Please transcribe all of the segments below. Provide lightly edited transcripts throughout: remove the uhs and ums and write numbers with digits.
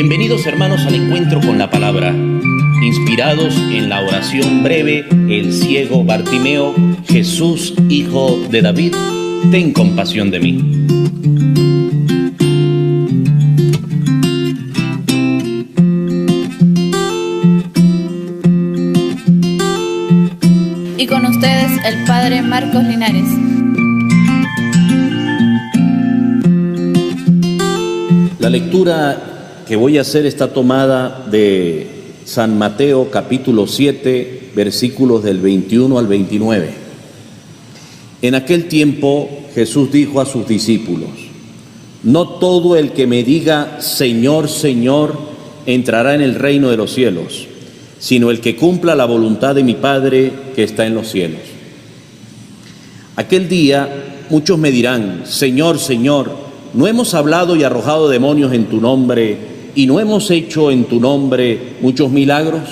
Bienvenidos hermanos al encuentro con la palabra. Inspirados en la oración breve, el ciego Bartimeo: Jesús, hijo de David, ten compasión de mí. Y con ustedes el Padre Marcos Linares. La lectura que voy a hacer está tomada de San Mateo capítulo 7, versículos del 21 al 29. En aquel tiempo Jesús dijo a sus discípulos: no todo el que me diga Señor, Señor, entrará en el reino de los cielos, sino el que cumpla la voluntad de mi Padre que está en los cielos. Aquel día muchos me dirán: Señor, Señor, ¿no hemos hablado y arrojado demonios en tu nombre, y no hemos hecho en tu nombre muchos milagros?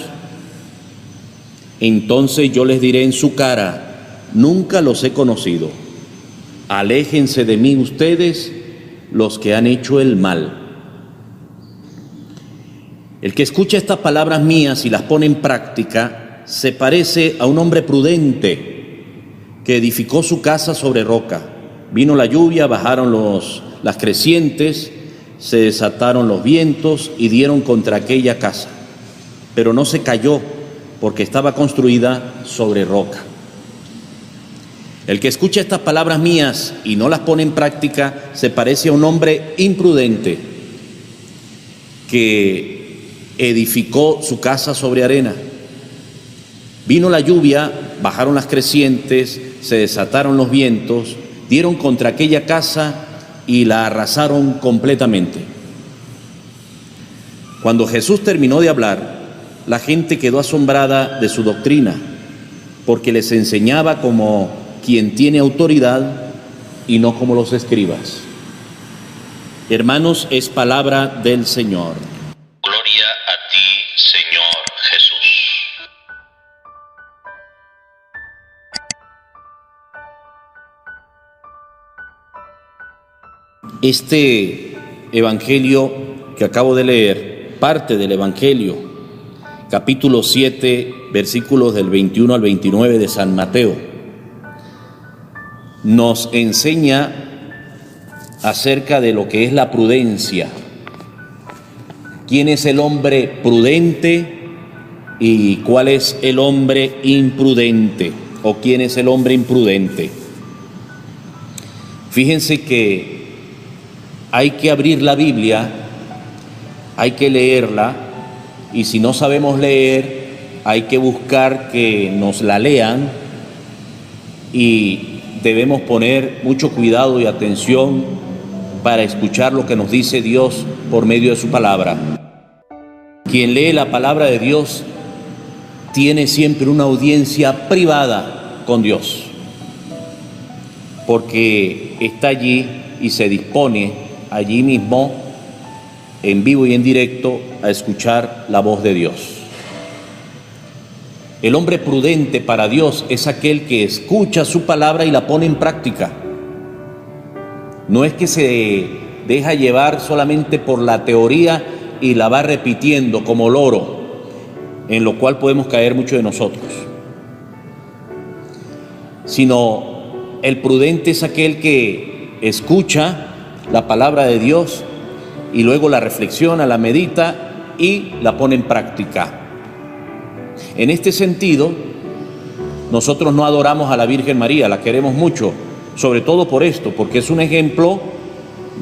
Entonces yo les diré en su cara: nunca los he conocido. Aléjense de mí ustedes, los que han hecho el mal. El que escucha estas palabras mías y las pone en práctica se parece a un hombre prudente que edificó su casa sobre roca. Vino la lluvia, bajaron las crecientes, se desataron los vientos y dieron contra aquella casa, pero no se cayó porque estaba construida sobre roca. El que escucha estas palabras mías y no las pone en práctica se parece a un hombre imprudente que edificó su casa sobre arena. Vino la lluvia, bajaron las crecientes, se desataron los vientos, dieron contra aquella casa y la arrasaron completamente. Cuando Jesús terminó de hablar, la gente quedó asombrada de su doctrina, porque les enseñaba como quien tiene autoridad y no como los escribas. Hermanos, es palabra del Señor. Gloria a ti, Señor Jesús. Este evangelio que acabo de leer, parte del evangelio, capítulo 7, versículos del 21 al 29 de San Mateo, nos enseña acerca de lo que es la prudencia. ¿Quién es el hombre prudente y cuál es el hombre imprudente? ¿O quién es el hombre imprudente? Fíjense que hay que abrir la Biblia, hay que leerla, y si no sabemos leer, hay que buscar que nos la lean, y debemos poner mucho cuidado y atención para escuchar lo que nos dice Dios por medio de su palabra. Quien lee la palabra de Dios tiene siempre una audiencia privada con Dios, porque está allí y se dispone allí mismo, en vivo y en directo, a escuchar la voz de Dios. El hombre prudente para Dios es aquel que escucha su palabra y la pone en práctica. No es que se deja llevar solamente por la teoría y la va repitiendo como loro, en lo cual podemos caer muchos de nosotros. Sino el prudente es aquel que escucha la palabra de Dios y luego la reflexiona, la medita y la pone en práctica. En este sentido, nosotros no adoramos a la Virgen María, la queremos mucho, sobre todo por esto, porque es un ejemplo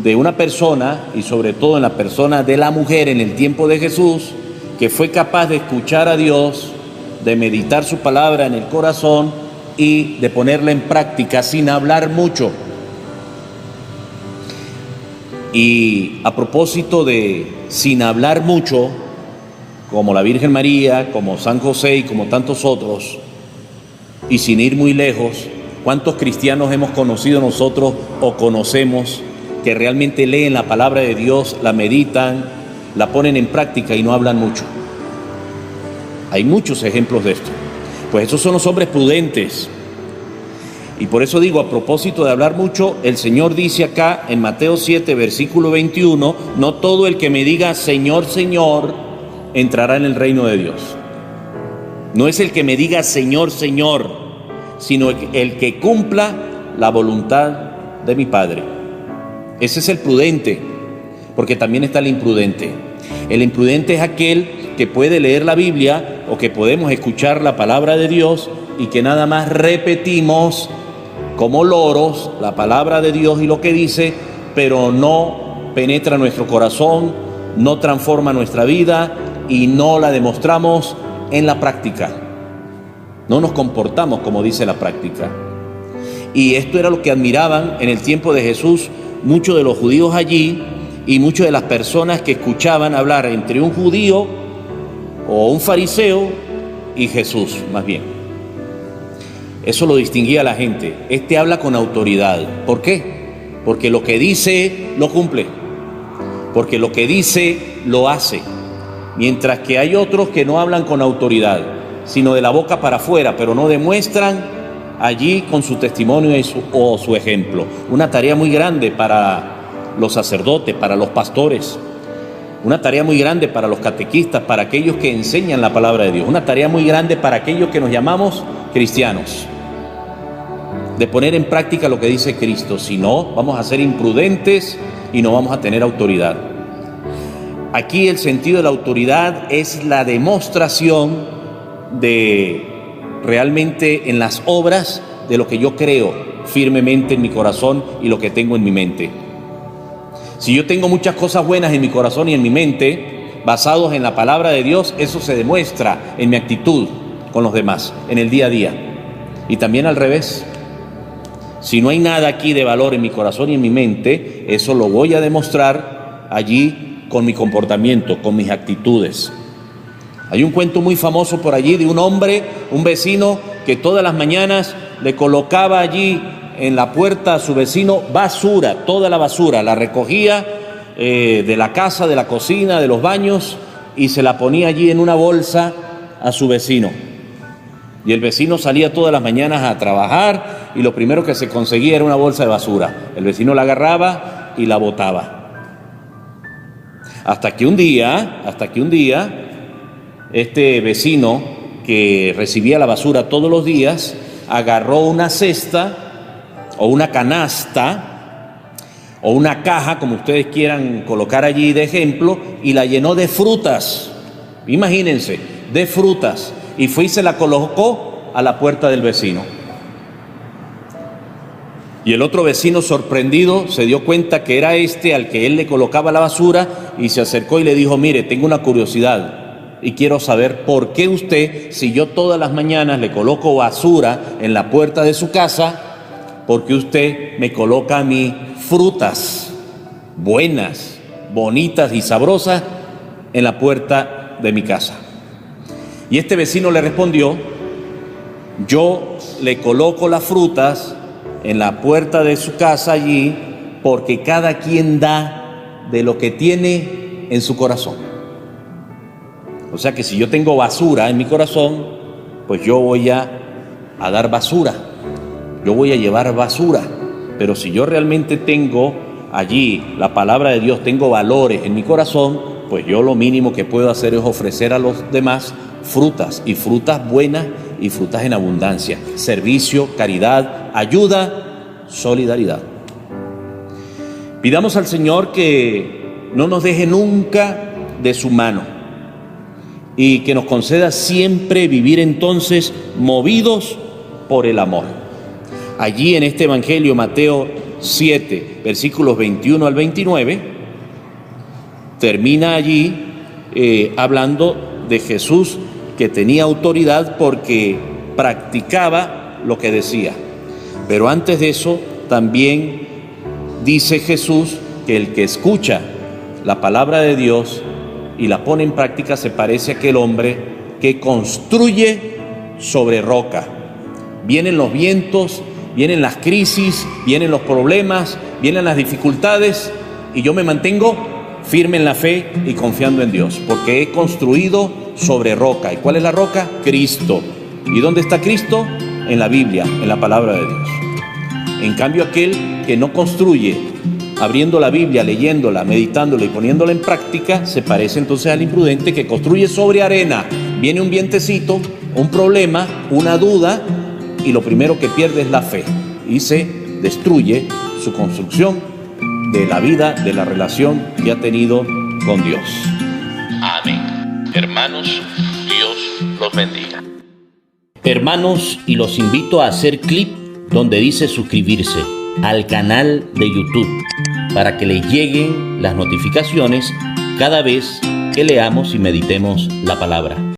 de una persona, y sobre todo en la persona de la mujer en el tiempo de Jesús, que fue capaz de escuchar a Dios, de meditar su palabra en el corazón y de ponerla en práctica sin hablar mucho. Y a propósito de sin hablar mucho, como la Virgen María, como San José y como tantos otros, y sin ir muy lejos, ¿cuántos cristianos hemos conocido nosotros o conocemos que realmente leen la palabra de Dios, la meditan, la ponen en práctica y no hablan mucho? Hay muchos ejemplos de esto. Pues esos son los hombres prudentes. Y por eso digo, a propósito de hablar mucho, el Señor dice acá en Mateo 7, versículo 21, no todo el que me diga Señor, Señor, entrará en el reino de Dios. No es el que me diga Señor, Señor, sino el que cumpla la voluntad de mi Padre. Ese es el prudente, porque también está el imprudente. El imprudente es aquel que puede leer la Biblia o que podemos escuchar la palabra de Dios y que nada más repetimos como loros la palabra de Dios y lo que dice, pero no penetra nuestro corazón, no transforma nuestra vida y no la demostramos en la práctica. No nos comportamos como dice la práctica. Y esto era lo que admiraban en el tiempo de Jesús muchos de los judíos allí y muchas de las personas que escuchaban hablar entre un judío o un fariseo y Jesús, más bien. Eso lo distinguía a la gente. Este habla con autoridad. ¿Por qué? Porque lo que dice lo cumple. Porque lo que dice lo hace. Mientras que hay otros que no hablan con autoridad, sino de la boca para afuera, pero no demuestran allí con su testimonio o su ejemplo. Una tarea muy grande para los sacerdotes, para los pastores. Una tarea muy grande para los catequistas, para aquellos que enseñan la palabra de Dios. Una tarea muy grande para aquellos que nos llamamos cristianos. De poner en práctica lo que dice Cristo. Si no, vamos a ser imprudentes y no vamos a tener autoridad. Aquí el sentido de la autoridad es la demostración de realmente en las obras de lo que yo creo firmemente en mi corazón y lo que tengo en mi mente. Si yo tengo muchas cosas buenas en mi corazón y en mi mente, basados en la palabra de Dios, eso se demuestra en mi actitud con los demás, en el día a día. Y también al revés. Si no hay nada aquí de valor en mi corazón y en mi mente, eso lo voy a demostrar allí con mi comportamiento, con mis actitudes. Hay un cuento muy famoso por allí de un hombre, un vecino, que todas las mañanas le colocaba allí en la puerta a su vecino basura, toda la basura, la recogía de la casa, de la cocina, de los baños y se la ponía allí en una bolsa a su vecino. Y el vecino salía todas las mañanas a trabajar y lo primero que se conseguía era una bolsa de basura. El vecino la agarraba y la botaba. Hasta que un día, este vecino que recibía la basura todos los días, agarró una cesta o una canasta o una caja, como ustedes quieran colocar allí de ejemplo, y la llenó de frutas. Imagínense, de frutas. Y fue y se la colocó a la puerta del vecino. Y el otro vecino, sorprendido, se dio cuenta que era este al que él le colocaba la basura y se acercó y le dijo: mire, tengo una curiosidad y quiero saber por qué usted, si yo todas las mañanas le coloco basura en la puerta de su casa, ¿por qué usted me coloca a mí frutas buenas, bonitas y sabrosas en la puerta de mi casa? Y este vecino le respondió: yo le coloco las frutas en la puerta de su casa allí porque cada quien da de lo que tiene en su corazón. O sea que si yo tengo basura en mi corazón, pues yo voy a dar basura, yo voy a llevar basura. Pero si yo realmente tengo allí la palabra de Dios, tengo valores en mi corazón, pues yo lo mínimo que puedo hacer es ofrecer a los demás frutas, y frutas buenas y frutas en abundancia, servicio, caridad, ayuda, solidaridad. Pidamos al Señor que no nos deje nunca de su mano y que nos conceda siempre vivir entonces movidos por el amor. Allí en este Evangelio, Mateo 7, versículos 21 al 29, termina allí hablando de Jesús, que tenía autoridad porque practicaba lo que decía. Pero antes de eso también dice Jesús que el que escucha la palabra de Dios y la pone en práctica se parece a aquel hombre que construye sobre roca. Vienen los vientos, vienen las crisis, vienen los problemas, vienen las dificultades y yo me mantengo firme en la fe y confiando en Dios, porque he construido sobre roca. ¿Y cuál es la roca? Cristo. ¿Y dónde está Cristo? En la Biblia, en la palabra de Dios. En cambio, aquel que no construye, abriendo la Biblia, leyéndola, meditándola y poniéndola en práctica, se parece entonces al imprudente que construye sobre arena. Viene un vientecito, un problema, una duda, y lo primero que pierde es la fe y se destruye su construcción de la vida, de la relación que ha tenido con Dios. Amén. Hermanos, Dios los bendiga. Hermanos, y los invito a hacer clic donde dice suscribirse al canal de YouTube para que les lleguen las notificaciones cada vez que leamos y meditemos la palabra.